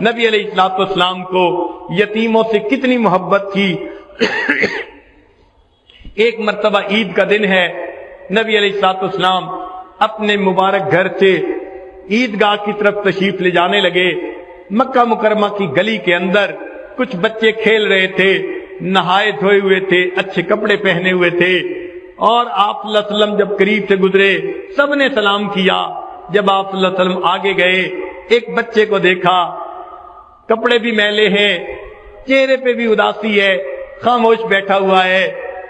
نبی علیہ الصلوۃ والسلام کو یتیموں سے کتنی محبت تھی۔ ایک مرتبہ عید کا دن ہے، نبی علیہ الصلوۃ والسلام اپنے مبارک گھر سے عیدگاہ کی طرف تشریف لے جانے لگے۔ مکہ مکرمہ کی گلی کے اندر کچھ بچے کھیل رہے تھے، نہائے دھوئے ہوئے تھے، اچھے کپڑے پہنے ہوئے تھے، اور آپ صلی اللہ علیہ وسلم جب قریب سے گزرے سب نے سلام کیا۔ جب آپ صلی اللہ علیہ وسلم آگے گئے، ایک بچے کو دیکھا، کپڑے بھی میلے ہیں، چہرے پہ بھی اداسی ہے، خاموش بیٹھا ہوا ہے۔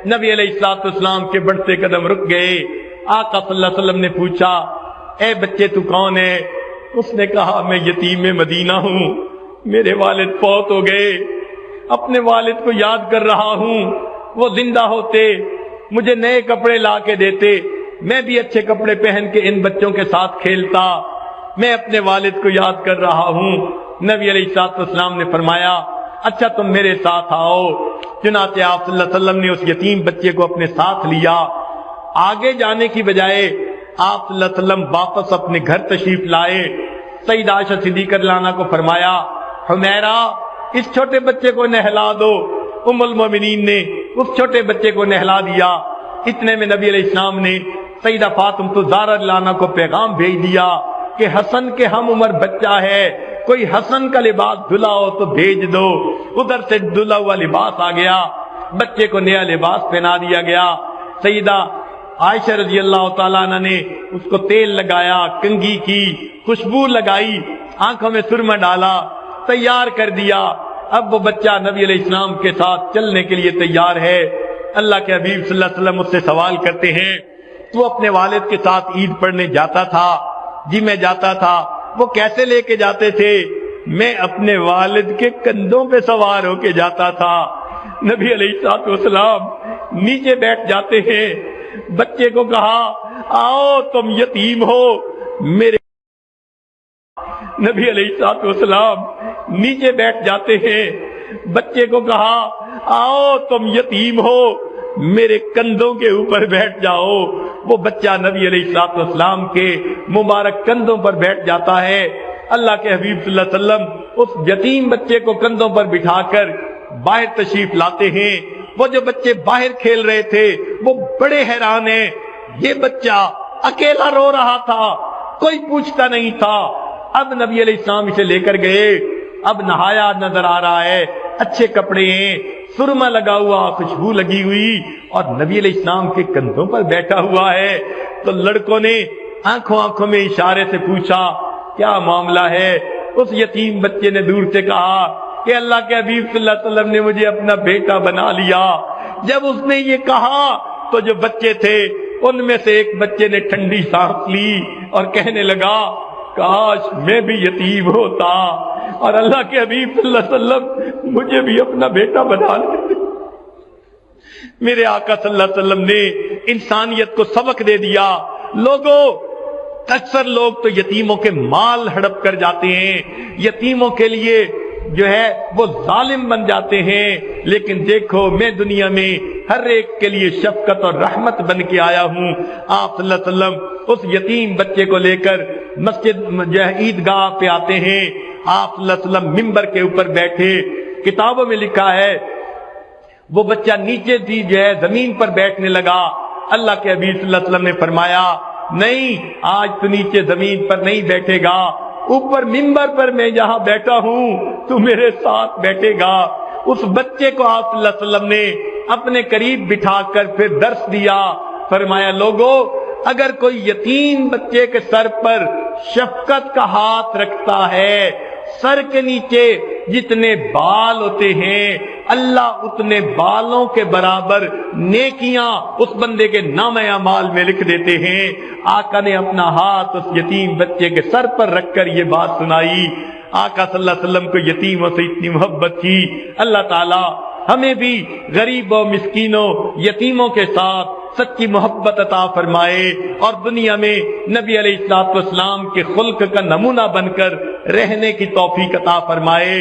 نبی علیہ الصلوۃ والسلام کے بڑھتے قدم رک گئے۔ آقا صلی اللہ علیہ وسلم نے پوچھا، اے بچے تو کون ہے؟ اس نے کہا، میں یتیم مدینہ ہوں، میرے والد فوت ہو گئے، اپنے والد کو یاد کر رہا ہوں، وہ زندہ ہوتے مجھے نئے کپڑے لا کے دیتے، میں بھی اچھے کپڑے پہن کے ان بچوں کے ساتھ کھیلتا، میں اپنے والد کو یاد کر رہا ہوں۔ نبی علیہ الصلوۃ والسلام نے فرمایا، اچھا تم میرے ساتھ آؤ۔ چنانچہ آپ صلی اللہ علیہ وسلم نے اس یتیم بچے کو اپنے ساتھ لیا۔ آگے جانے کی بجائے آپ صلی اللہ علیہ وسلم واپس اپنے گھر تشریف لائے۔ سیدہ عائشہ صدیقہ رضی اللہ عنہا کو فرمایا، حمیرہ اس چھوٹے بچے کو نہلا دو۔ ام المومنین نے اس چھوٹے بچے کو نہلا دیا۔ اتنے میں نبی علیہ السلام نے سیدہ فاطمہ الزہرا رضی اللہ عنہا کو پیغام بھیج دیا کہ حسن کے ہم عمر بچہ ہے، کوئی حسن کا لباس دھلا ہو تو بھیج دو۔ ادھر سے دھلا ہوا لباس آ گیا، بچے کو نیا لباس پہنا دیا گیا۔ سیدہ عائشہ رضی اللہ تعالیٰ عنہ نے اس کو تیل لگایا، کنگھی کی، خوشبو لگائی، آنکھوں میں سرما ڈالا، تیار کر دیا۔ اب وہ بچہ نبی علیہ السلام کے ساتھ چلنے کے لیے تیار ہے۔ اللہ کے حبیب صلی اللہ علیہ وسلم اس سے سوال کرتے ہیں، تو اپنے والد کے ساتھ عید پڑھنے جاتا تھا؟ جی میں جاتا تھا۔ وہ کیسے لے کے جاتے تھے؟ میں اپنے والد کے کندھوں پہ سوار ہو کے جاتا تھا۔ نبی علیہ الصلوۃ والسلام نیچے بیٹھ جاتے ہیں، بچے کو کہا، آؤ تم یتیم ہو میرے۔ نبی علیہ الصلوۃ والسلام نیچے بیٹھ جاتے ہیں، بچے کو کہا، آؤ تم یتیم ہو میرے کندھوں کے اوپر بیٹھ جاؤ۔ وہ بچہ نبی علیہ الصلوۃ والسلام کے مبارک کندھوں پر بیٹھ جاتا ہے۔ اللہ کے حبیب صلی اللہ علیہ وسلم اس یتیم بچے کو کندھوں پر بٹھا کر باہر تشریف لاتے ہیں۔ وہ جو بچے باہر کھیل رہے تھے وہ بڑے حیران ہیں، یہ بچہ اکیلا رو رہا تھا، کوئی پوچھتا نہیں تھا۔ اب نبی علیہ السلام اسے لے کر گئے، اب نہایا نظر آ رہا ہے، اچھے کپڑے ہیں، سرما لگا ہوا، خوشبو لگی ہوئی، اور نبی علیہ السلام کے کندھوں پر بیٹھا ہوا ہے۔ تو لڑکوں نے آنکھوں میں اشارے سے پوچھا، کیا معاملہ ہے؟ اس یتیم بچے نے دور سے کہا کہ اللہ کے حبیب صلی اللہ علیہ وسلم نے مجھے اپنا بیٹا بنا لیا۔ جب اس نے یہ کہا تو جو بچے تھے ان میں سے ایک بچے نے ٹھنڈی سانس لی اور کہنے لگا، کاش میں بھی یتیم ہوتا اور اللہ کے حبیب صلی اللہ علیہ وسلم مجھے بھی اپنا بیٹا بنا لیتے۔ میرے آقا صلی اللہ علیہ وسلم نے انسانیت کو سبق دے دیا۔ لوگوں، اکثر لوگ تو یتیموں کے مال ہڑپ کر جاتے ہیں، یتیموں کے لیے جو ہے وہ ظالم بن جاتے ہیں، لیکن دیکھو میں دنیا میں ہر ایک کے لیے شفقت اور رحمت بن کے آیا ہوں۔ آپ صلی اللہ علیہ وسلم اس یتیم بچے کو لے کر مسجد جو ہے عیدگاہ پہ آتے ہیں۔ آپ صلی اللہ علیہ وسلم ممبر کے اوپر بیٹھے، کتابوں میں لکھا ہے وہ بچہ نیچے تھی جو ہے زمین پر بیٹھنے لگا۔ اللہ کے حبیب صلی اللہ علیہ وسلم نے فرمایا، نہیں آج تو نیچے زمین پر نہیں بیٹھے گا، اوپر ممبر پر میں جہاں بیٹھا ہوں تو میرے ساتھ بیٹھے گا۔ اس بچے کو آپ صلی اللہ علیہ وسلم نے اپنے قریب بٹھا کر پھر درس دیا۔ فرمایا، لوگوں اگر کوئی یتیم بچے کے سر پر شفقت کا ہاتھ رکھتا ہے، سر کے نیچے جتنے بال ہوتے ہیں اللہ اتنے بالوں کے برابر نیکیاں اس بندے کے نامہ اعمال میں لکھ دیتے ہیں۔ آقا نے اپنا ہاتھ اس یتیم بچے کے سر پر رکھ کر یہ بات سنائی۔ آقا صلی اللہ علیہ وسلم کو یتیموں سے اتنی محبت تھی۔ اللہ تعالی ہمیں بھی غریبوں، مسکینوں، یتیموں کے ساتھ سچی محبت عطا فرمائے اور دنیا میں نبی علیہ الصلوۃ والسلام کے خلق کا نمونہ بن کر رہنے کی توفیق عطا فرمائے۔